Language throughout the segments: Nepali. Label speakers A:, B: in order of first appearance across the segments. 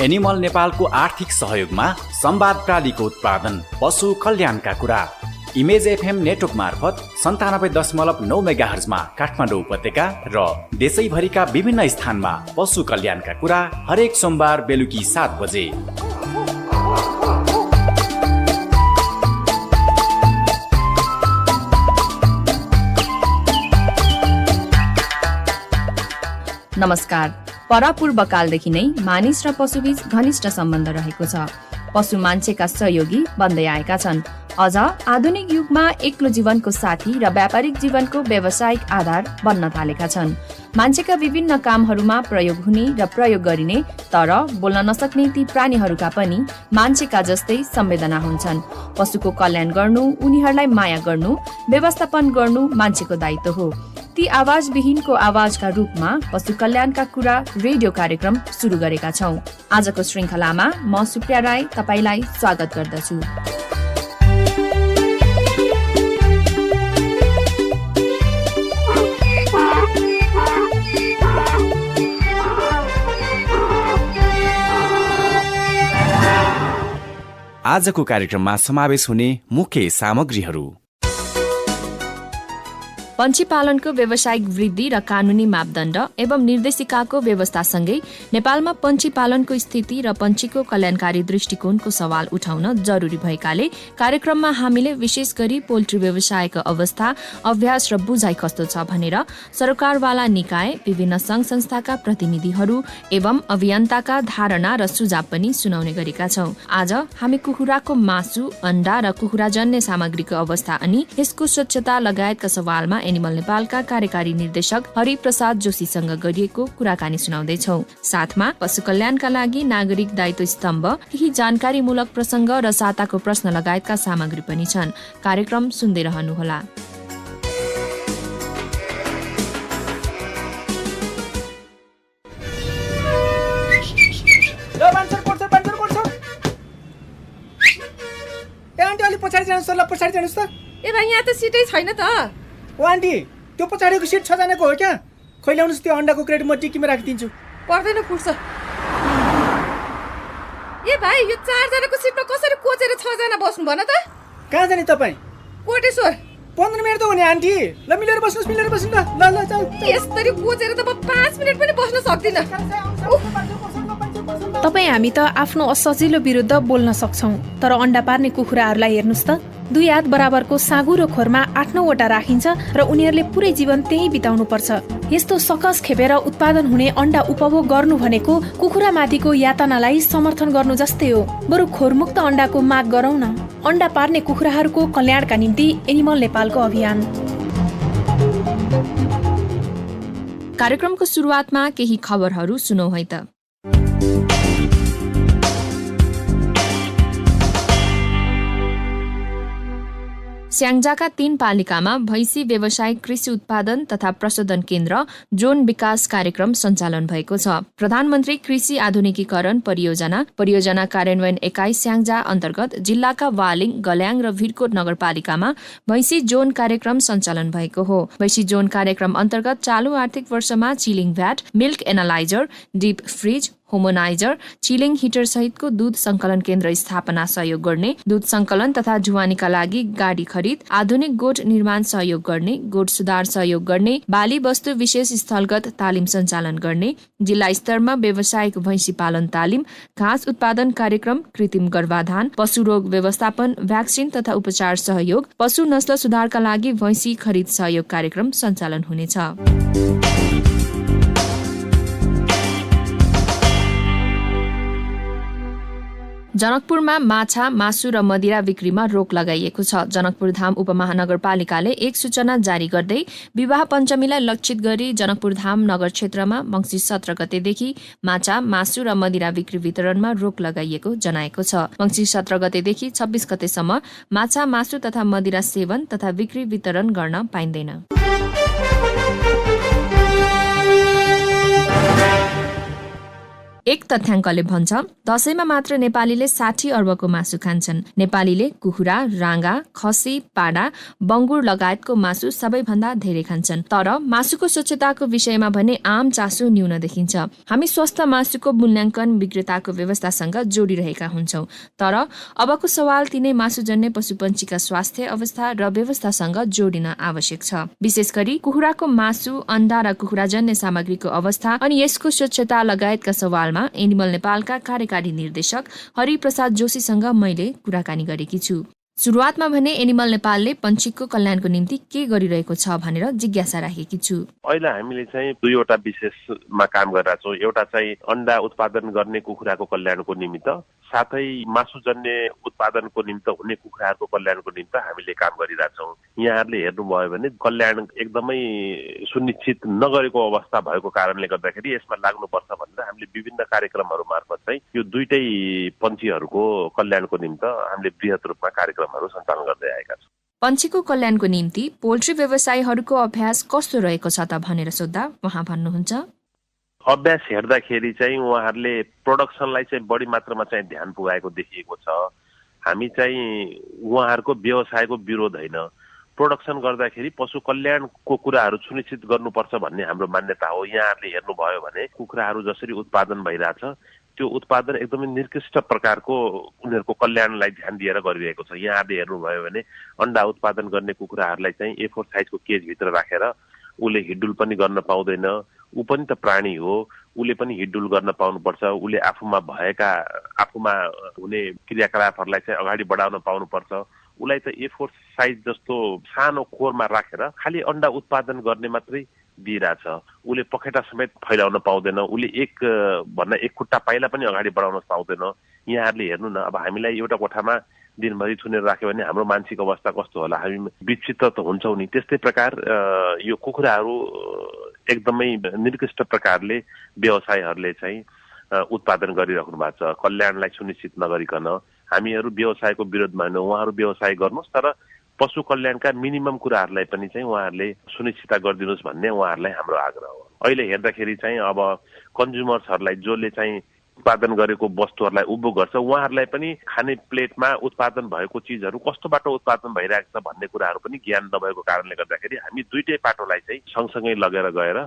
A: एनिमल नेपालको आर्थिक सहयोगमा संवाद प्रालीको उत्पादन पशु कल्याणका कुरा इमेज एफएम नेटवर्क मार्फत 97.9 मेगाहर्जमा काठमाडौँ उपत्यका र देशैभरिका विभिन्न स्थानमा पशु कल्याणका कुरा हरेक सोमबार बेलुकी 7 बजे।
B: नमस्कार। परापूर्वकालदेखि नै मानिस र पशुबीच घनिष्ठ सम्बन्ध रहेको छ। पशु मान्छेका सहयोगी बन्दै आएका छन्। अझ आधुनिक युगमा एक्लो जीवनको साथी र व्यापारिक जीवनको व्यावसायिक आधार बन्न थालेका छन्। मान्छेका विभिन्न कामहरूमा प्रयोग हुने र प्रयोग गरिने तर बोल्न नसक्ने ती प्राणीहरूका पनि मान्छेका जस्तै संवेदना हुन्छन्। पशुको कल्याण गर्नु, उनीहरूलाई माया गर्नु, व्यवस्थापन गर्नु मान्छेको दायित्व हो। ती आवाजविहीनको आवाजका रूपमा पशु कल्याणका कुरा रेडियो कार्यक्रम सुरु गरेका छौं। आजको श्रृङ्खलामा म सुप्रिया राई तपाईलाई स्वागत गर्दछु।
A: आजको कार्यक्रममा समावेश हुने मुख्य सामग्रीहरू:
B: पन्छी पालनको व्यावसायिक वृद्धि र कानुनी मापदण्ड एवं निर्देशिकाको व्यवस्थासँगै नेपालमा पन्छी पालनको स्थिति र पन्छीको कल्याणकारी दृष्टिकोणको सवाल उठाउन जरुरी भएकाले कार्यक्रममा हामीले विशेष गरी पोल्ट्री व्यवसायको अवस्था, अभ्यास र बुझाइ कस्तो छ भनेर सरकारवाला निकाय, विभिन्न सङ्घ संस्थाका प्रतिनिधिहरू एवं अभियन्ताका धारणा र सुझाव पनि सुनाउने गरेका छौं। आज हामी कुखुराको मासु, अण्डा र कुखुराजन्य सामग्रीको अवस्था अनि यसको स्वच्छता लगायतका सवालमा एनिमल नेपालका कार्यकारी निर्देशक हरिप्रसाद जोशीसँग गरिएको कुराकानी सुनाउँदैछौ। साथमा पशु कल्याणका लागि नागरिक दायित्व स्तम्भ, केही जानकारीमूलक प्रसङ्ग र साताको प्रश्न लगायतका सामग्री पनि छन्। कार्यक्रम सुन्दै रहनुहोला।
C: ए भाइ, यहाँ त सिटै छैन त।
D: ओ आन्टी, त्यो पछाडिको सिट 6 जनाको हो क्या? खोइ ल्याउनुहोस् त्यो अन्डाको क्रेट, म टिकीमा राखिदिन्छु।
C: पर्दैन, फुट्छ। ए भाइ, यो 4 जनाको सिटमा कसरी कोचेर 6 जना बस्नु भन त?
D: कहाँ जाने तपाईँ?
C: कोटेश्वर।
D: 15 मिनट त हो नि आन्टी। ल मिलेर बस्नुस् ल। ल चल।
C: यसरी कोचेर त म 5 मिनट पनि बस्न सक्दिन।
E: तपाईँ हामी त आफ्नो असजिलो विरुद्ध बोल्न सक्छौं, तर अन्डा पार्ने कुखुराहरूलाई हेर्नुस् त। 2 हात बराबरको साँगुरो खोरमा 8-9 वटा राखिन्छ र उनीहरूले पुरै जीवन त्यही बिताउनु पर्छ। यस्तो सकस खेपेर उत्पादन हुने अन्डा उपभोग गर्नु भनेको कुखुरामाथिको यातनालाई समर्थन गर्नु जस्तै हो। बरु खोरमुक्त अन्डाको माग गरौँ न। अन्डा पार्ने कुखुराहरूको कल्याणका निम्ति एनिमल नेपालको अभियान।
B: कार्यक्रमको सुरुवातमा केही खबरहरू सुनौ है त। स्याङ्जाका 3 पालिकामा भैँसी व्यवसायिक कृषि उत्पादन तथा प्रशोधन केन्द्र जोन विकास कार्यक्रम सञ्चालन भएको छ। प्रधानमन्त्री कृषि आधुनिकीकरण परियोजना कार्यान्वयन एकाइ स्याङ्जा अन्तर्गत जिल्लाका वालिङ, गल्याङ र भिरकोट नगरपालिकामा भैँसी जोन कार्यक्रम सञ्चालन भएको हो। भैँसी जोन कार्यक्रम अन्तर्गत चालु आर्थिक वर्षमा chilling vat, milk analyzer, deep freeze, homogenizer, chilling heater सहितको दूध संकलन केन्द्र स्थापना सहयोग गर्ने, दूध संकलन तथा जुवानीका लागि गाडी खरिद, आधुनिक गोठ निर्माण सहयोग गर्ने, गोठ सुधार सहयोग गर्ने, बाली वस्तु विशेष स्थलगत तालिम सञ्चालन गर्ने, जिल्ला स्तरमा व्यावसायिक भैँसी पालन तालिम, घाँस उत्पादन कार्यक्रम, कृत्रिम गर्भाधान, पशु रोग व्यवस्थापन, भ्याक्सिन तथा उपचार सहयोग, पशु नस्ल सुधारका लागि भैँसी खरिद सहयोग कार्यक्रम सञ्चालन हुनेछ। जनकपुरमा माछा, मासु र मदिरा बिक्रीमा रोक लगाइएको छ। जनकपुर धाम उपमहानगरपालिकाले एक सूचना जारी गर्दै विवाह पञ्चमीलाई लक्षित गरी जनकपुर धाम नगर क्षेत्रमा मङ्सिर 17 गतेदेखि माछा, मासु र मदिरा बिक्री वितरणमा रोक लगाइएको जनाएको छ। मङ्सिर 17 गतेदेखि 26 गतेसम्म माछा, मासु तथा मदिरा सेवन तथा बिक्री वितरण गर्न पाइँदैन। एक तथ्याङ्कले भन्छ दशैंमा मात्र नेपालीले 60 अर्बको मासु खान्छन्। नेपालीले कुखुरा, राँगा, खसी, पाडा, बङ्गुर लगायतको मासु सबैभन्दा धेरै खान्छन्। तर मासुको स्वच्छताको विषयमा भने आम चासो न्यून देखिन्छ। हामी स्वस्थ मासुको मूल्याङ्कन विक्रेताको व्यवस्थासँग जोडिरहेका हुन्छौँ, तर अबको सवाल तिनै मासुजन्य पशुपन्छीका स्वास्थ्य अवस्था र व्यवस्थासँग जोडिन आवश्यक छ। विशेष गरी कुखुराको मासु, अण्डा र कुखुराजन्य सामग्रीको अवस्था अनि यसको स्वच्छता लगायतका सवालमा एनिमल नेपालका कार्यकारी निर्देशक हरिप्रसाद जोशीसँग मैले कुराकानी गरेकी छु। सुरुवातमा भने एनिमल नेपालले पन्छीको कल्याणको निम्ति के गरिरहेको छ भनेर जिज्ञासा राखेकी छु।
F: अहिले हामीले चाहिँ दुईवटा विशेषमा काम गरिरहेका छौँ। एउटा चाहिँ अण्डा उत्पादन गर्ने कुखुराको कल्याणको निमित्त, साथै मासुजन्य उत्पादनको निमित्त हुने कुखुराहरूको कल्याणको निमित्त हामीले काम गरिरहेछौँ। यहाँहरूले हेर्नुभयो भने कल्याण एकदमै सुनिश्चित नगरेको अवस्था भएको कारणले गर्दाखेरि यसमा लाग्नुपर्छ भनेर हामीले विभिन्न कार्यक्रमहरू मार्फत चाहिँ यो दुईटै पन्छीहरूको कल्याणको निमित्त हामीले बृहत रूपमा कार्यक्रमहरू सञ्चालन गर्दै आएका छौँ।
B: पन्छीको कल्याणको निम्ति पोल्ट्री व्यवसायीहरूको अभ्यास कस्तो रहेको छ त भनेर सोद्धा उहाँ भन्नुहुन्छ,
F: अभ्यास हेर्दाखेरि चाहिँ उहाँहरूले प्रोडक्सनलाई चाहिँ बढी मात्रामा चाहिँ ध्यान पुगाएको देखिएको छ। हामी चाहिँ उहाँहरूको व्यवसायको विरोध होइन, प्रोडक्सन गर्दाखेरि पशु कल्याणको कुराहरू सुनिश्चित गर्नुपर्छ भन्ने हाम्रो मान्यता हो। यहाँहरूले हेर्नुभयो भने कुखुराहरू जसरी उत्पादन भइरहेछ त्यो उत्पादन एकदमै निकृष्ट प्रकारको उनीहरूको कल्याणलाई ध्यान दिएर गरिरहेको छ। यहाँहरूले हेर्नुभयो भने अण्डा उत्पादन गर्ने कुखुराहरूलाई चाहिँ A4 साइजको केजभित्र राखेर उसले हिडुल पनि गर्न पाउँदैन। ऊ पनि त प्राणी हो, उसले पनि हिडुल गर्न पाउनुपर्छ। उसले आफूमा हुने क्रियाकलापहरूलाई चाहिँ अगाडि बढाउन पाउनुपर्छ। उसलाई त A4 साइज जस्तो सानो खोरमा राखेर खालि अण्डा उत्पादन गर्ने मात्रै दिइरहेछ। उसले पखेटा समेत फैलाउन पाउँदैन। उसले एक खुट्टा पाइला पनि अगाडि बढाउन पाउँदैन। यहाँहरूले हेर्नु न, अब हामीलाई एउटा कोठामा दिनभरि थुनेर राख्यो भने हाम्रो मानसिक अवस्था कस्तो होला, हामी विक्षिप्त त हुन्छौँ नि। त्यस्तै प्रकार यो कुखुराहरू एकदमै निकृष्ट प्रकारले व्यवसायहरूले चाहिँ उत्पादन गरिराख्नु भएको छ। कल्याणलाई सुनिश्चित नगरिकन हामीहरू व्यवसायको विरोधमा होइन, उहाँहरू व्यवसाय गर्नुहोस् तर पशु कल्याणका मिनिमम कुराहरूलाई पनि चाहिँ उहाँहरूले सुनिश्चित गरिदिनुहोस् भन्ने उहाँहरूलाई हाम्रो आग्रह हो। अहिले हेर्दाखेरि चाहिँ अब कन्ज्युमर्सहरूलाई जसले चाहिँ उत्पादन गरेको वस्तुहरूलाई उपभोग गर्छ उहाँहरूलाई पनि खाने प्लेटमा उत्पादन भएको चिजहरू कस्तो बाटो उत्पादन भइरहेको छ भन्ने कुराहरू पनि ज्ञान नभएको कारणले गर्दाखेरि हामी दुईटै बाटोलाई चाहिँ सँगसँगै लगेर गएर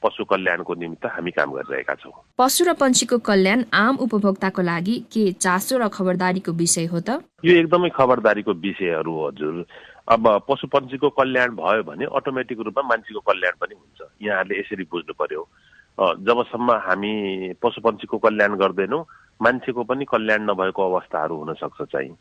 F: पशु कल्याणको निमित्त हामी काम गरिरहेका छौँ।
B: पशु र पन्छीको कल्याण आम उपभोक्ताको लागि के चासो र खबरदारीको विषय हो त?
F: यो एकदमै खबरदारीको विषयहरू हो हजुर। अब पशु पन्छीको कल्याण भयो भने अटोमेटिक रूपमा मान्छेको कल्याण पनि हुन्छ। यहाँहरूले यसरी बुझ्नु पर्यो, जबसम्म हामी पशु पन्छीको कल्याण गर्दैनौँ मान्छेको पनि कल्याण नभएको अवस्थाहरू हुन सक्छ। चाहिँ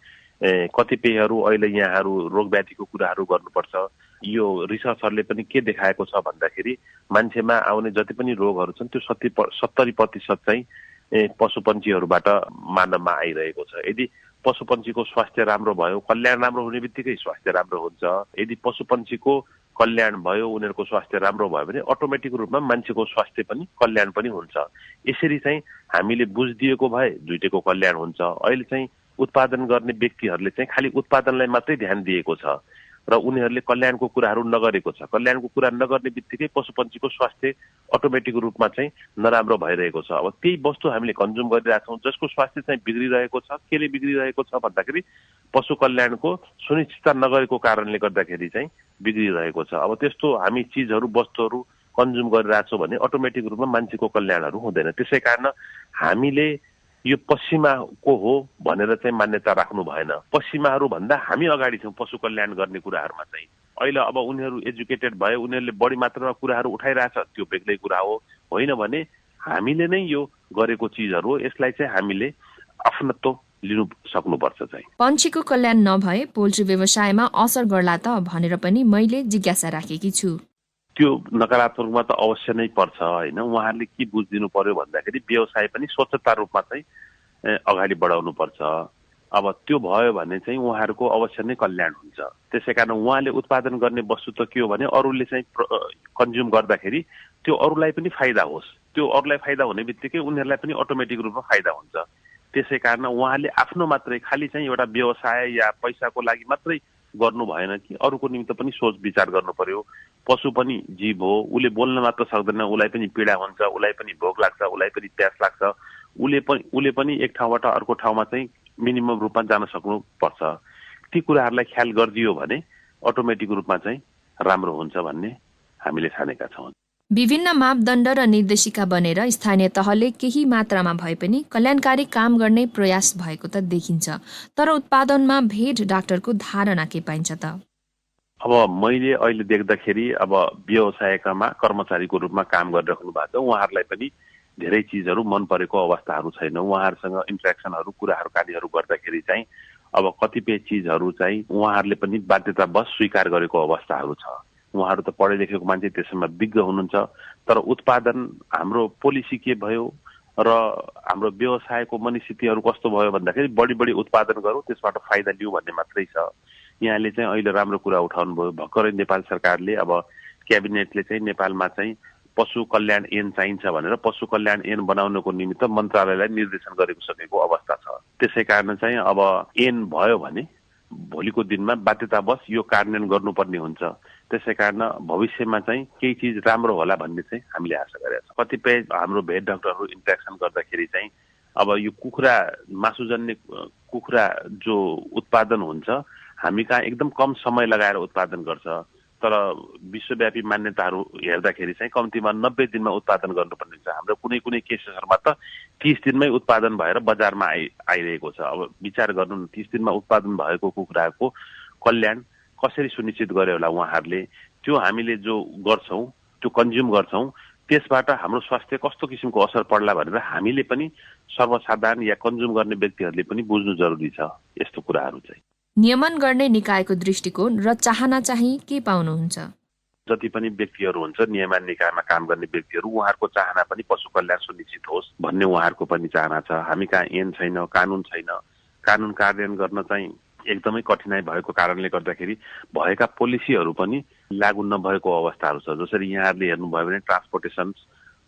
F: कतिपयहरू अहिले यहाँहरू रोगव्याधिको कुराहरू गर्नुपर्छ। यो रिसर्चहरूले पनि के देखाएको छ भन्दाखेरि मान्छेमा आउने जति पनि रोगहरू छन् त्यो 70% चाहिँ पशुपन्छीहरूबाट मानवमा आइरहेको छ। यदि पशुपन्छीको स्वास्थ्य राम्रो भयो, कल्याण राम्रो हुने बित्तिकै स्वास्थ्य राम्रो हुन्छ। यदि पशुपन्छीको कल्याण भयो, उनीहरूको स्वास्थ्य राम्रो भयो भने अटोमेटिक रूपमा मान्छेको स्वास्थ्य पनि कल्याण पनि हुन्छ। यसरी चाहिँ हामीले बुझिदिएको भए दुईटैको कल्याण हुन्छ। अहिले चाहिँ उत्पादन गर्ने व्यक्तिहरूले चाहिँ खालि उत्पादनलाई मात्रै ध्यान दिएको छ र उनीहरूले कल्याणको कुराहरू नगरेको छ। कल्याणको कुरा नगर्ने बित्तिकै पशुपन्छीको स्वास्थ्य अटोमेटिक रूपमा चाहिँ नराम्रो भइरहेको छ। अब त्यही वस्तु हामीले कन्ज्युम गरिरहेछौँ जसको स्वास्थ्य चाहिँ बिग्रिरहेको छ। केले बिग्रिरहेको छ भन्दाखेरि पशु कल्याणको सुनिश्चितता नगरेको कारणले गर्दाखेरि चाहिँ बिग्रिरहेको छ। अब त्यस्तो हामी चिजहरू वस्तुहरू कन्ज्युम गरिरहेछौँ भने अटोमेटिक रूपमा मान्छेको कल्याणहरू हुँदैन। त्यसै कारण हामीले यो पश्चिमाको हो भनेर चाहिँ मान्यता राख्नु भएन। पश्चिमाहरू भन्दा हामी अगाडि छौँ पशु कल्याण गर्ने कुराहरूमा चाहिँ। अहिले अब उनीहरू एजुकेटेड भयो, उनीहरूले बढी मात्रामा कुराहरू उठाइरहेछ, त्यो बेग्लै कुरा हो। होइन भने हामीले नै यो गरेको चिजहरू हो, यसलाई चाहिँ हामीले आफ्नत्व लिनु सक्नुपर्छ। चाहिँ
B: पन्छीको कल्याण नभए पोल्ट्री व्यवसायमा असर गर्ला त भनेर पनि मैले जिज्ञासा राखेकी छु।
F: त्यो नकारात्मकमा त अवश्य नै पर्छ होइन। उहाँहरूले के बुझिदिनु पर्यो भन्दाखेरि व्यवसाय पनि स्वच्छता रूपमा चाहिँ अगाडि बढाउनु पर्छ। अब त्यो भयो भने चाहिँ उहाँहरूको अवश्य नै कल्याण हुन्छ। त्यसै कारण उहाँले उत्पादन गर्ने वस्तु त के हो भने अरूले चाहिँ कन्ज्युम गर्दाखेरि त्यो अरूलाई पनि फाइदा होस्। त्यो अरूलाई फाइदा हुने बित्तिकै उनीहरूलाई पनि अटोमेटिक रूपमा फाइदा हुन्छ। त्यसै कारण उहाँले आफ्नो मात्रै खालि चाहिँ एउटा व्यवसाय या पैसाको लागि मात्रै गर्नु भएन कि अरूको निमित्त पनि सोच विचार गर्नु पर्यो। पशु पनि जीव हो, उसले बोल्न मात्र सक्दैन, उसलाई पनि पीडा हुन्छ, उसलाई पनि भोक लाग्छ, उसलाई पनि प्यास लाग्छ, उसले पनि एक ठाउँबाट अर्को ठाउँमा चाहिँ मिनिमम रूपमा जान सक्नुपर्छ। ती कुराहरूलाई ख्याल गरिदियो भने अटोमेटिक रूपमा चाहिँ राम्रो हुन्छ भन्ने हामीले ठानेका छौँ।
B: विभिन्न मापदण्ड र निर्देशिका बनेर स्थानीय तहले केही मात्रामा भए पनि कल्याणकारी काम गर्ने प्रयास भएको त देखिन्छ, तर उत्पादनमा भेट डाक्टरको धारणा के पाइन्छ त?
F: अब मैले अहिले देख्दाखेरि अब व्यवसायमा कर्मचारीको रूपमा काम गरिराख्नु भएको छ, उहाँहरूलाई पनि धेरै चिजहरू मन परेको अवस्थाहरू छैन। उहाँहरूसँग इन्ट्रेक्सनहरू कुराहरू कार्यहरू गर्दाखेरि चाहिँ अब कतिपय चिजहरू चाहिँ उहाँहरूले पनि बाध्यतावश स्वीकार गरेको अवस्थाहरू छ। उहाँहरू त पढे लेखेको मान्छे, त्यसमा विज्ञ हुनुहुन्छ, तर उत्पादन हाम्रो पोलिसी के भयो र हाम्रो व्यवसायको मनस्थितिहरू कस्तो भयो भन्दाखेरि बढी उत्पादन गरौँ, त्यसबाट फाइदा लिउँ भन्ने मात्रै छ। यहाँले चाहिँ अहिले राम्रो कुरा उठाउनु भयो। भर्खरै नेपाल सरकारले अब क्याबिनेटले चाहिँ नेपालमा चाहिँ पशु कल्याण ऐन चाहिन्छ भनेर पशु कल्याण ऐन बनाउनको निमित्त मन्त्रालयलाई निर्देशन गरेको सकेको अवस्था छ। त्यसै कारण चाहिँ अब ऐन भयो भने भोलिको दिनमा बाध्यतावश यो कार्यान्वयन गर्नुपर्ने हुन्छ। त्यसै कारण भविष्यमा चाहिँ केही चिज राम्रो होला भन्ने चाहिँ हामीले आशा गरेका छौँ। कतिपय हाम्रो भेट डाक्टरहरू इन्ट्रेक्सन गर्दाखेरि चाहिँ अब यो कुखुरा मासुजन्य कुखुरा जो उत्पादन हुन्छ हामी कहाँ एकदम कम समय लगाएर उत्पादन गर्छ, तर विश्वव्यापी मान्यताहरू हेर्दाखेरि चाहिँ कम्तीमा 90 दिनमा उत्पादन गर्नुपर्ने हुन्छ। हाम्रो कुनै केसेसहरूमा त 30 दिनमै उत्पादन भएर बजारमा आइरहेको छ। अब विचार गर्नु 30 दिनमा उत्पादन भएको कुखुराको कल्याण कसरी सुनिश्चित गरे होला उहाँहरूले, त्यो हामीले जो गर्छौँ त्यो कन्ज्युम गर्छौँ त्यसबाट हाम्रो स्वास्थ्य कस्तो किसिमको असर पर्ला भनेर हामीले पनि सर्वसाधारण या कन्ज्युम गर्ने व्यक्तिहरूले पनि बुझ्नु जरुरी छ। यस्तो कुराहरू चाहिँ
B: नियमन गर्ने निकायको दृष्टिकोण र चाहना चाहिँ के पाउनुहुन्छ?
F: जति पनि व्यक्तिहरू हुन्छ नियमन निकायमा काम गर्ने व्यक्तिहरू, उहाँहरूको चाहना पनि पशु कल्याण सुनिश्चित होस् भन्ने उहाँहरूको पनि चाहना छ। हामी कहाँ ऐन छैन, कानुन छैन, कानुन कार्यान्वयन गर्न चाहिँ एकदमै कठिनाइ भएको कारणले गर्दाखेरि भएका पोलिसीहरू पनि लागू नभएको अवस्थाहरू छ। जसरी यहाँहरूले हेर्नुभयो भने ट्रान्सपोर्टेसन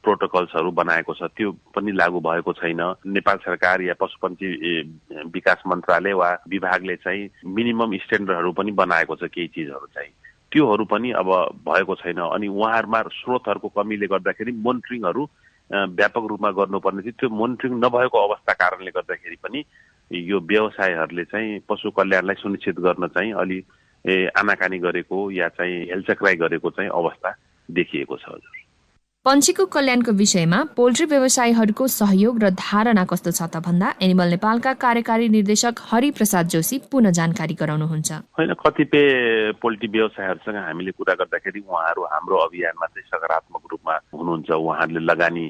F: प्रोटोकल्सहरू बनाएको छ, त्यो पनि लागू भएको छैन। नेपाल सरकार या पशुपन्छी विकास मन्त्रालय वा विभागले चाहिँ मिनिमम स्ट्यान्डर्डहरू पनि बनाएको छ केही चिजहरू चाहिँ, त्योहरू पनि अब भएको छैन। अनि उहाँहरूमा स्रोतहरूको कमीले गर्दाखेरि मोनिटरिङहरू व्यापक रूपमा गर्नुपर्ने थियो, त्यो मोनिटरिङ नभएको अवस्था कारणले गर्दाखेरि पनि यो व्यवसायहरूले चाहिँ पशु कल्याणलाई सुनिश्चित गर्न चाहिँ अलि आनाकानी गरेको या चाहिँ हेलचक्राइ गरेको चाहिँ अवस्था देखिएको छ। हजुर,
B: पन्छीको कल्याणको विषयमा पोल्ट्री व्यवसायीहरूको सहयोग र धारणा कस्तो छ त भन्दा एनिमल नेपालका कार्यकारी निर्देशक हरिप्रसाद जोशी पुनः जानकारी गराउनुहुन्छ।
F: होइन, कतिपय पोल्ट्री व्यवसायहरूसँग हामीले कुरा गर्दाखेरि उहाँहरू हाम्रो अभियानमा चाहिँ सकारात्मक रूपमा हुनुहुन्छ। उहाँहरूले लगानी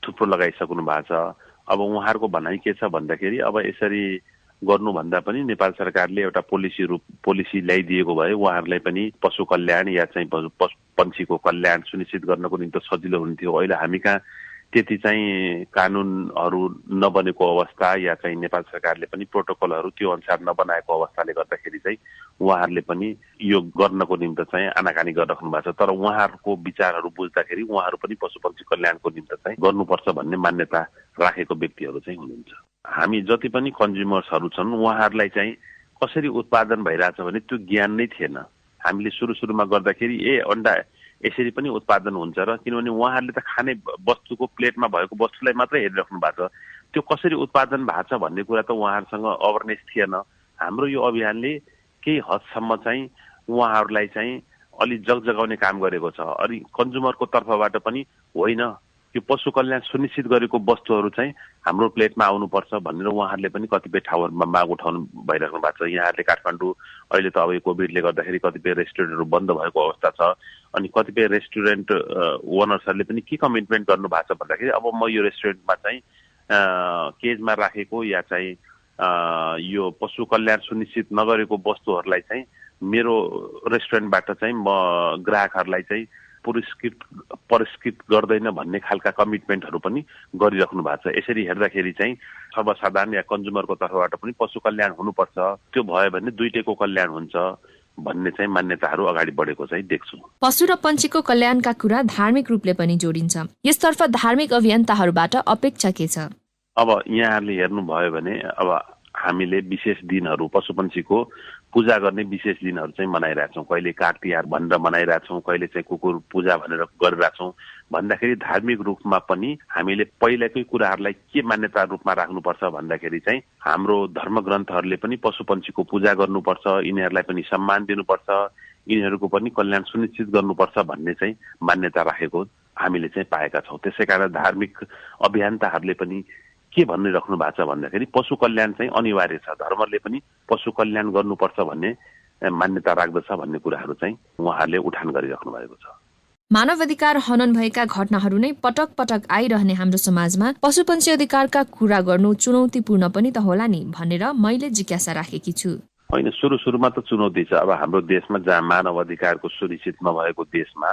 F: थुप्रो लगाइसक्नु भएको छ। अब उहाँहरूको भनाइ के छ भन्दाखेरि अब यसरी गर्नुभन्दा पनि नेपाल सरकारले एउटा पोलिसी ल्याइदिएको भए उहाँहरूलाई पनि पशु कल्याण या चाहिँ पन्छीको कल्याण सुनिश्चित गर्नको निम्ति सजिलो हुन्थ्यो। अहिले हामी कहाँ त्यति चाहिँ कानुनहरू नबनेको अवस्था या चाहिँ नेपाल सरकारले पनि प्रोटोकलहरू त्यो अनुसार नबनाएको अवस्थाले गर्दाखेरि चाहिँ उहाँहरूले पनि यो गर्नको निम्ति चाहिँ आनाकानी गरिराख्नु भएको छ। तर उहाँहरूको विचारहरू बुझ्दाखेरि उहाँहरू पनि पशुपक्षी कल्याणको निम्ति चाहिँ गर्नुपर्छ भन्ने मान्यता राखेको व्यक्तिहरू चाहिँ हुनुहुन्छ। हामी जति पनि कन्ज्युमर्सहरू छन् उहाँहरूलाई चाहिँ कसरी उत्पादन भइरहेछ भने त्यो ज्ञान नै थिएन। हामीले सुरुमा गर्दाखेरि अन्डा यसरी पनि उत्पादन हुन्छ र, किनभने उहाँहरूले त खाने वस्तुको प्लेटमा भएको वस्तुलाई मात्रै हेरिराख्नु भएको छ, त्यो कसरी उत्पादन भएको छ भन्ने कुरा त उहाँहरूसँग अवेरनेस थिएन। हाम्रो यो अभियानले केही हदसम्म चाहिँ उहाँहरूलाई चाहिँ अलि जगजगाउने काम गरेको छ। अनि कन्ज्युमरको तर्फबाट पनि होइन, यो पशु कल्याण सुनिश्चित गरेको वस्तुहरू चाहिँ हाम्रो प्लेटमा आउनुपर्छ भनेर उहाँहरूले पनि कतिपय ठाउँहरूमा माग उठाउनु भइराख्नु भएको छ। यहाँहरूले काठमाडौँ अहिले त अब कोभिडले गर्दाखेरि कतिपय रेस्टुरेन्टहरू बन्द भएको अवस्था छ। अनि कतिपय रेस्टुरेन्ट ओनर्सहरूले पनि के कमिटमेन्ट गर्नु भएको छ भन्दाखेरि अब म यो रेस्टुरेन्टमा चाहिँ केजमा राखेको या चाहिँ यो पशु कल्याण सुनिश्चित नगरेको वस्तुहरूलाई चाहिँ मेरो रेस्टुरेन्टबाट चाहिँ म ग्राहकहरूलाई चाहिँ परिष्कृत गर्दैन भन्ने खालका कमिटमेन्टहरू पनि गरिराख्नु भएको छ। यसरी हेर्दाखेरि चाहिँ सर्वसाधारण या कन्ज्युमरको तर्फबाट पनि पशु कल्याण हुनुपर्छ, त्यो भयो भने दुईटैको कल्याण हुन्छ भन्ने चाहिँ मान्यताहरू अगाडि बढेको चाहिँ देख्छु।
B: पशु र पन्छीको कल्याणका कुरा धार्मिक रूपले पनि जोडिन्छ। यसतर्फ धार्मिक अभियन्ताहरूबाट अपेक्षा के छ?
F: अब यहाँहरूले हेर्नुभयो भने अब हामीले विशेष दिनहरू पशुपन्छीको पूजा गर्ने विशेष दिनहरू चाहिँ मनाइरहेछौँ। कहिले काग तिहार भनेर मनाइरहेछौँ, कहिले चाहिँ कुकुर पूजा भनेर गरिरहेछौँ। भन्दाखेरि धार्मिक रूपमा पनि हामीले पहिलाकै कुराहरूलाई के मान्यता रूपमा राख्नुपर्छ भन्दाखेरि चाहिँ हाम्रो धर्मग्रन्थहरूले पनि पशुपन्छीको पूजा गर्नुपर्छ, यिनीहरूलाई पनि सम्मान दिनुपर्छ, यिनीहरूको पनि कल्याण सुनिश्चित गर्नुपर्छ भन्ने चाहिँ मान्यता राखेको हामीले चाहिँ पाएका छौँ। त्यसै कारण धार्मिक अभियन्ताहरूले पनि के भनिराख्नु भएको छ भन्दाखेरि पशु कल्याण चाहिँ अनिवार्य छ, धर्मले पनि पशु कल्याण गर्नुपर्छ भन्ने मान्यता राख्दछ भन्ने कुराहरू चाहिँ उहाँहरूले उठान गरिराख्नु भएको छ।
B: मानव अधिकार हनन भएका घटनाहरू नै पटक पटक आइरहने हाम्रो समाजमा पशुपन्छी अधिकारका कुरा गर्नु चुनौतीपूर्ण पनि त होला नि भनेर मैले जिज्ञासा राखेकी छु।
F: होइन, सुरुमा त चुनौती छ। अब हाम्रो देशमा जहाँ मानव अधिकारको सुनिश्चित नभएको देशमा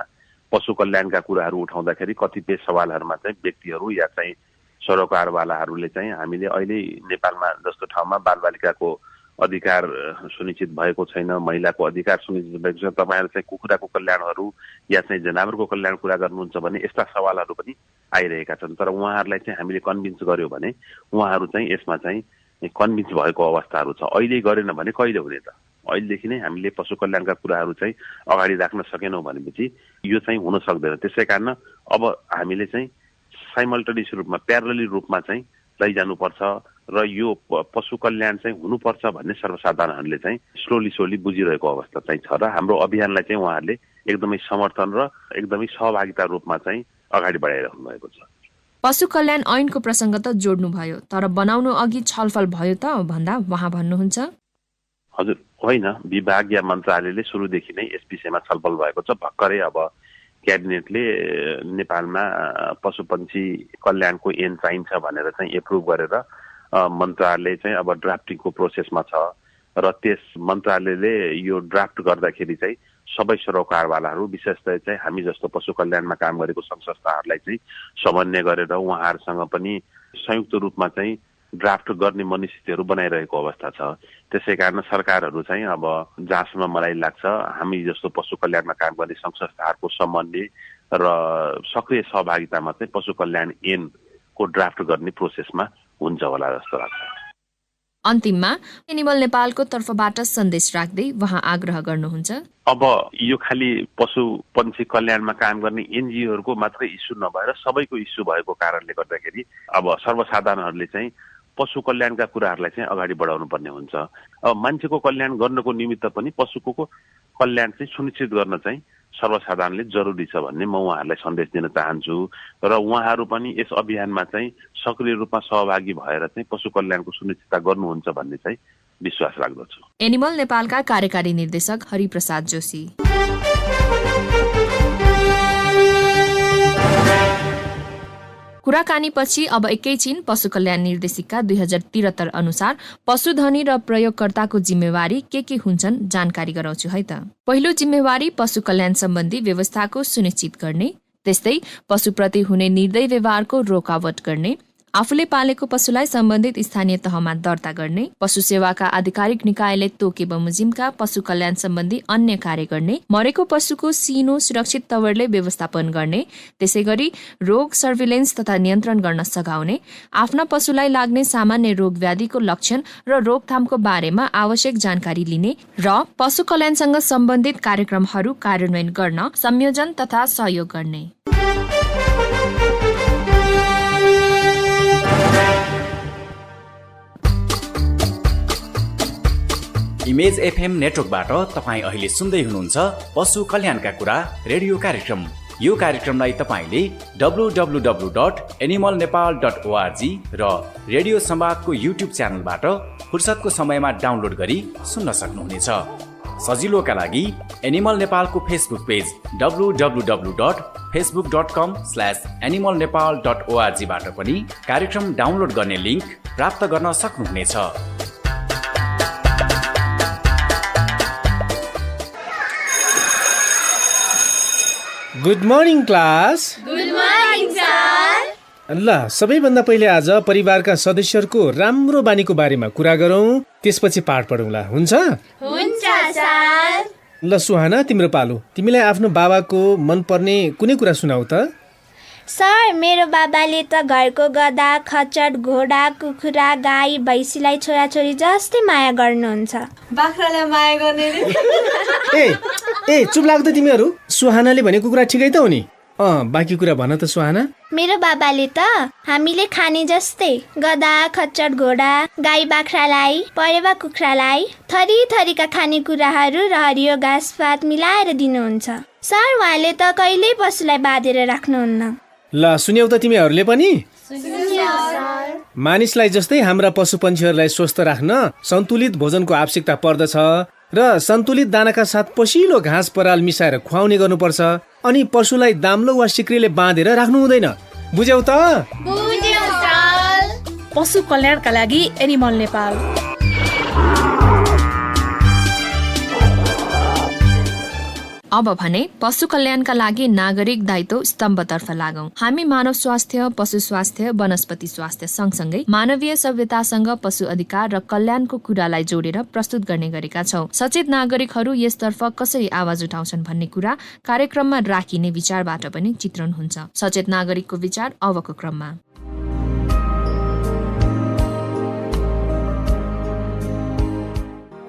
F: पशु कल्याणका कुराहरू उठाउँदाखेरि कतिपय सवालहरूमा चाहिँ व्यक्तिहरू या चाहिँ सरोकारवालाहरूले चाहिँ हामीले अहिले नेपालमा जस्तो ठाउँमा बालबालिकाको अधिकार सुनिश्चित भएको छैन, महिलाको अधिकार सुनिश्चित भएको छ, तपाईँहरू चाहिँ कुखुराको कल्याणहरू या चाहिँ जनावरको कल्याण कुरा गर्नुहुन्छ भने यस्ता सवालहरू पनि आइरहेका छन्। तर उहाँहरूलाई चाहिँ हामीले कन्भिन्स गर्यो भने उहाँहरू चाहिँ यसमा चाहिँ कन्भिन्स भएको अवस्थाहरू छ। अहिले गरेन भने कहिले हुने त? अहिलेदेखि नै हामीले पशु कल्याणका कुराहरू चाहिँ अगाडि राख्न सकेनौँ भनेपछि यो चाहिँ हुन सक्दैन। त्यसै कारण अब हामीले चाहिँ साइमल्टेनियस रूपमा प्यारलली रूपमा चाहिँ लैजानुपर्छ र यो पशु कल्याण चाहिँ हुनुपर्छ भन्ने सर्वसाधारणहरूले चाहिँ स्लोली बुझिरहेको अवस्था चाहिँ छ र हाम्रो अभियानलाई चाहिँ उहाँहरूले एकदमै समर्थन र एकदमै सहभागिता रूपमा चाहिँ अगाडि बढाइराख्नु भएको छ।
B: पशु कल्याण ऐनको प्रसङ्ग त जोड्नुभयो, तर बनाउनु अघि छलफल भयो त भन्दा उहाँ भन्नुहुन्छ?
F: हजुर, होइन, विभाग या मन्त्रालयले सुरुदेखि नै यस विषयमा छलफल भएको छ। भर्खरै अब क्याबिनेटले नेपालमा पशुपन्छी कल्याणको ऐन चाहिन्छ भनेर चाहिँ एप्रुभ गरेर मन्त्रालय चाहिँ अब ड्राफ्टिङको प्रोसेसमा छ र त्यस मन्त्रालयले यो ड्राफ्ट गर्दाखेरि चाहिँ सबै सरोकारवालाहरू विशेषतः चाहिँ हामी जस्तो पशु कल्याणमा काम गरेको सङ्घ संस्थाहरूलाई चाहिँ समन्वय गरेर उहाँहरूसँग पनि संयुक्त रूपमा चाहिँ ड्राफ्ट गर्ने मनस्थितिहरू बनाइरहेको अवस्था छ। त्यसै कारण सरकारहरू चाहिँ अब जहाँसम्म मलाई लाग्छ हामी जस्तो पशु कल्याणमा काम गर्ने सङ्घ संस्थाहरूको समन्वय र सक्रिय सहभागितामा चाहिँ पशु कल्याण ऐनको ड्राफ्ट गर्ने प्रोसेसमा हुन्छ होला जस्तो लाग्छ।
B: अन्तिममा एनिमल नेपालको तर्फबाट सन्देश राख्दै उहाँ आग्रह गर्नुहुन्छ,
F: अब यो खालि पशुपन्छी कल्याणमा काम गर्ने एनजिओहरूको मात्रै इस्यु नभएर सबैको इस्यु भएको कारणले गर्दाखेरि अब सर्वसाधारणहरूले चाहिँ पशु कल्याणका कुराहरूलाई चाहिँ अगाडि बढाउनु पर्ने हुन्छ। अब मान्छेको कल्याण गर्नको निमित्त पनि पशुको कल्याण चाहिँ सुनिश्चित गर्न चाहिँ सर्वसाधारणले जरुरी छ भन्ने म उहाँहरूलाई सन्देश दिन चाहन्छु र उहाँहरू पनि यस अभियानमा चाहिँ सक्रिय रूपमा सहभागी भएर चाहिँ पशु कल्याणको सुनिश्चितता गर्नुहुन्छ भन्ने चाहिँ विश्वास राख्दछु।
B: एनिमल नेपालका कार्यकारी निर्देशक हरिप्रसाद जोशी। कुराकानीपछि अब एकैछिन पशु कल्याण निर्देशिका 2073 अनुसार पशुधनी र प्रयोगकर्ताको जिम्मेवारी के हुन्छन् जानकारी गराउँछु है त। पहिलो जिम्मेवारी पशु कल्याण सम्बन्धी व्यवस्थाको सुनिश्चित गर्ने, त्यस्तै पशुप्रति हुने निर्दय व्यवहारको रोकावट गर्ने, आफूले पालेको पशुलाई सम्बन्धित स्थानीय तहमा दर्ता गर्ने, पशु सेवाका आधिकारिक निकायले तोके बमोजिमका पशु कल्याण सम्बन्धी अन्य कार्य गर्ने, मरेको पशुको सिनो सुरक्षित तवरले व्यवस्थापन गर्ने, त्यसै गरी रोग सर्भिलेन्स तथा नियन्त्रण गर्न सघाउने, आफ्ना पशुलाई लाग्ने सामान्य रोग व्याधिको लक्षण र रोकथामको बारेमा आवश्यक जानकारी लिने र पशु कल्याणसँग सम्बन्धित कार्यक्रमहरू कार्यान्वयन गर्न संयोजन तथा सहयोग गर्ने।
A: इमेज एफएम नेटवर्कबाट तपाईँ अहिले सुन्दै हुनुहुन्छ पशु कल्याणका कुरा रेडियो कार्यक्रम। यो कार्यक्रमलाई तपाईँले www.animalnepal.org र रेडियो संवादको युट्युब च्यानलबाट फुर्सदको समयमा डाउनलोड गरी सुन्न सक्नुहुनेछ। सजिलोका लागि एनिमल नेपालको फेसबुक पेज www.facebook.com/animalnepal.org बाट पनि कार्यक्रम डाउनलोड गर्ने लिङ्क प्राप्त गर्न सक्नुहुनेछ।
D: Good morning class.
C: Good morning sir.
D: ल, सबैभन्दा पहिले आज परिवारका सदस्यहरूको राम्रो बानीको बारेमा कुरा गरौँ, त्यसपछि पाठ पढौँला, हुन्छ?
C: हुन्छ सर।
D: ल सुहाना, तिम्रो पालो। तिमीलाई आफ्नो बाबाको मनपर्ने कुनै कुरा सुनाऊ त।
G: सर, मेरो बाबाले त घरको गधा, खच्चड, घोडा, कुखुरा, गाई, भैँसीलाई छोराछोरी जस्तै माया गर्नुहुन्छ।
H: बाख्रालाई माया गर्ने
D: ए चुप लाग्दो तिमीहरू। सुहानाले भनेको कुरा ठिकै त हो नि? बाँकी कुरा भन त सुहाना।
G: मेरो बाबाले त हामीले खाने जस्तै गधा, खच्चड, घोडा, गाई बाख्रालाई, परेवा कुखुरालाई थरी थरीका खानेकुराहरू र हरियो घाँसपात मिलाएर दिनुहुन्छ। सर, उहाँले त कहिल्यै पशुलाई बाँधेर राख्नुहुन्न।
D: ल सुन्यौ त तिमीहरूले पनि? मानिसलाई जस्तै हाम्रा पशुपन्छीहरूलाई स्वस्थ राख्न सन्तुलित भोजनको आवश्यकता पर्दछ र सन्तुलित दानाका साथ पसिलो घाँस पराल मिसाएर खुवाउने गर्नुपर्छ। अनि पशुलाई दाम्लो वा सिक्रीले बाँधेर राख्नु हुँदैन। बुझ्यौ त?
E: पशु कल्याणका लागि एनिमल नेपाल।
B: अब भने पशु कल्याणका लागि नागरिक दायित्व स्तम्भतर्फ लागौं। हामी मानव स्वास्थ्य, पशु स्वास्थ्य, वनस्पति स्वास्थ्य सँगसँगै मानवीय सभ्यतासँग पशु अधिकार र कल्याणको कुरालाई जोडेर प्रस्तुत गर्ने गरेका छौं। सचेत नागरिकहरू यसतर्फ कसरी आवाज उठाउँछन् भन्ने कुरा कार्यक्रममा राखिने विचारबाट पनि चित्रण हुन्छ। सचेत नागरिकको विचार अबको क्रममा।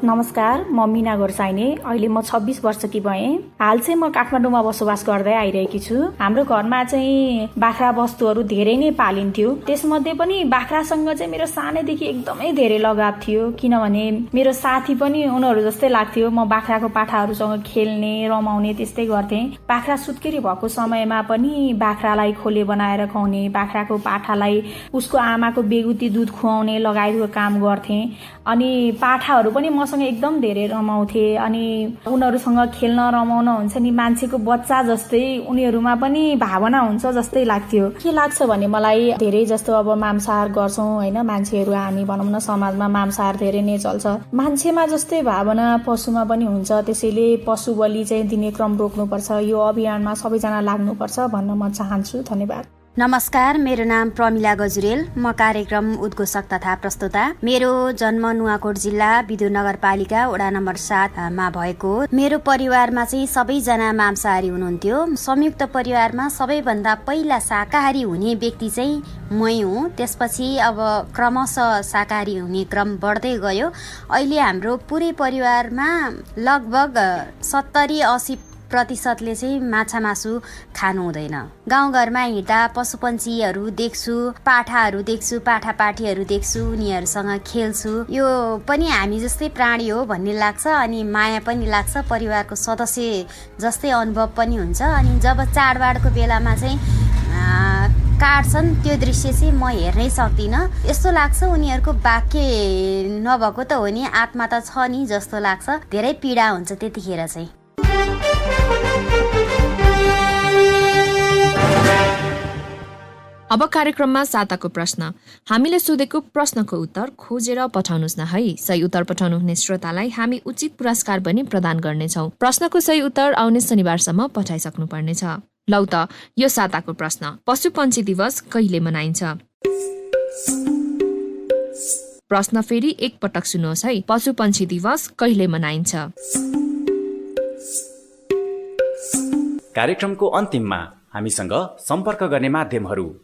I: नमस्कार, म मीना गोर्साइने। अहिले म 26 वर्षकी भएँ। हाल चाहिँ म काठमाडौँमा बसोबास गर्दै आइरहेकी छु। हाम्रो घरमा चाहिँ बाख्रा वस्तुहरू धेरै नै पालिन्थ्यो। त्यसमध्ये पनि बाख्रासँग चाहिँ मेरो सानैदेखि एकदमै धेरै लगाव थियो, किनभने मेरो साथी पनि उनीहरू जस्तै लाग्थ्यो। म बाख्राको पाठाहरूसँग खेल्ने, रमाउने त्यस्तै गर्थेँ। बाख्रा सुत्केरी भएको समयमा पनि बाख्रालाई खोले बनाएर खुवाउने, बाख्राको पाठालाई उसको आमाको बेगुती दुध खुवाउने लगायतको काम गर्थेँ। अनि पाठाहरू पनि मसँग एकदम धेरै रमाउँथे। अनि उनीहरूसँग खेल्न रमाउन हुन्छ नि, मान्छेको बच्चा जस्तै उनीहरूमा पनि भावना हुन्छ जस्तै लाग्थ्यो। के लाग्छ भने मलाई धेरै जस्तो अब मांसाहार गर्छौं हैन, मान्छेहरू हामी भनौँ न समाजमा मांसाहार धेरै नै चल्छ। मान्छेमा जस्तै भावना पशुमा पनि हुन्छ। त्यसैले पशु बलि चाहिँ दिने क्रम रोक्नुपर्छ। यो अभियानमा सबैजना लाग्नुपर्छ भन्न म चाहन्छु। धन्यवाद।
J: नमस्कार, मेरो नाम प्रमिला गजुरेल। म कार्यक्रम उद्घोषक तथा प्रस्तोता। मेरो जन्म नुवाकोट जिल्ला विदुर नगरपालिका वडा नम्बर 7 मा भएको। मेरो परिवारमा चाहिँ सबैजना मांसाहारी हुनुहुन्थ्यो। संयुक्त परिवारमा सबैभन्दा पहिला शाकाहारी हुने व्यक्ति चाहिँ मै हुँ। त्यसपछि अब क्रमशः शाकाहारी हुने क्रम बढ्दै गयो। अहिले हाम्रो पुरै परिवारमा लगभग 70-80% चाहिँ माछा मासु खानु हुँदैन। गाउँघरमा हिँड्दा पशुपन्छीहरू देख्छु, पाठाहरू देख्छु, पाठापाठीहरू देख्छु, उनीहरूसँग खेल्छु। यो पनि हामी जस्तै प्राणी हो भन्ने लाग्छ। अनि माया पनि लाग्छ, परिवारको सदस्य जस्तै अनुभव पनि हुन्छ। अनि जब चाडबाडको बेलामा चाहिँ काट्छन् त्यो दृश्य चाहिँ म हेर्नै सक्दिनँ। यस्तो लाग्छ उनीहरूको वाक्य नभएको त हो नि, आत्मा त छ नि जस्तो लाग्छ। धेरै पीडा हुन्छ त्यतिखेर चाहिँ।
B: अब कार्यक्रममा साताको प्रश्न। हामीले सोधेको प्रश्नको उत्तर खोजेर पठाउनुहोस् न है। सही उत्तर पठाउनुहुने श्रोतालाई हामी उचित पुरस्कार पनि प्रदान गर्नेछौँ। प्रश्नको सही उत्तर आउने शनिबारसम्म पठाइसक्नु पर्नेछ। लौ त यो साताको प्रश्न। पशुपन्छी दिवस कहिले मनाइन्छ? प्रश्न फेरि एक पटक सुन्नुहोस् है। पशुपन्छी दिवस कहिले मनाइन्छ?
A: कार्यक्रमको अन्तिममा हामीसँग सम्पर्क गर्ने माध्यमहरू।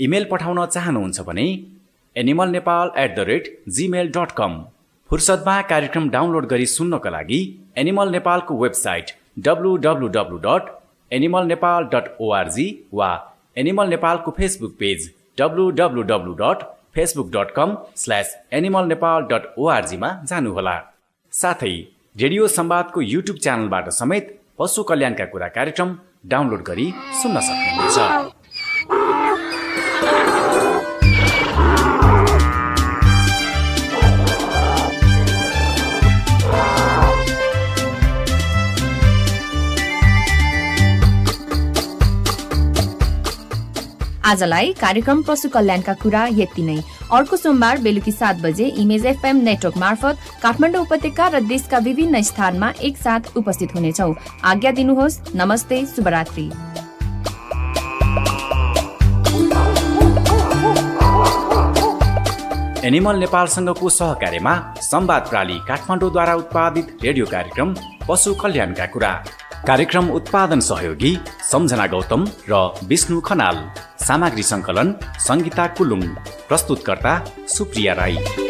A: इमेल पठाउन चाहनुहुन्छ भने animalnepal@gmail.com। फुर्सदमा कार्यक्रम डाउनलोड गरी सुन्नका लागि एनिमल नेपालको वेबसाइट www.animalnepal.org वा एनिमल नेपालको फेसबुक पेज www.facebook.com/animalnepal.org मा जानुहोला। साथै रेडियो संवादको युट्युब च्यानलबाट समेत पशु कल्याणका कुरा कार्यक्रम डाउनलोड गरी सुन्न सक्नुहुनेछ।
B: आजलाई कार्यक्रम पशु कल्याणका कुरा यति नै। अर्को सोमबार बेलुकी 7 बजे इमेज FM नेटवर्क मार्फत काठमाडौँ उपत्यका र देशका विभिन्न स्थानमा एकसाथ उपस्थित हुनेछौँ। आज्ञा दिनुहोस्। नमस्ते, शुभरात्रि।
A: एनिमल नेपालसँगको सहकार्यमा संवाद प्राली काठमाडौँद्वारा उत्पादित रेडियो कार्यक्रम पशु कल्याणका कुरा कार्यक्रम उत्पादन सहयोगी सम्झना गौतम र विष्णु खनाल। सामग्री सङ्कलन सङ्गीता कुलुङ। प्रस्तुतकर्ता सुप्रिया राई।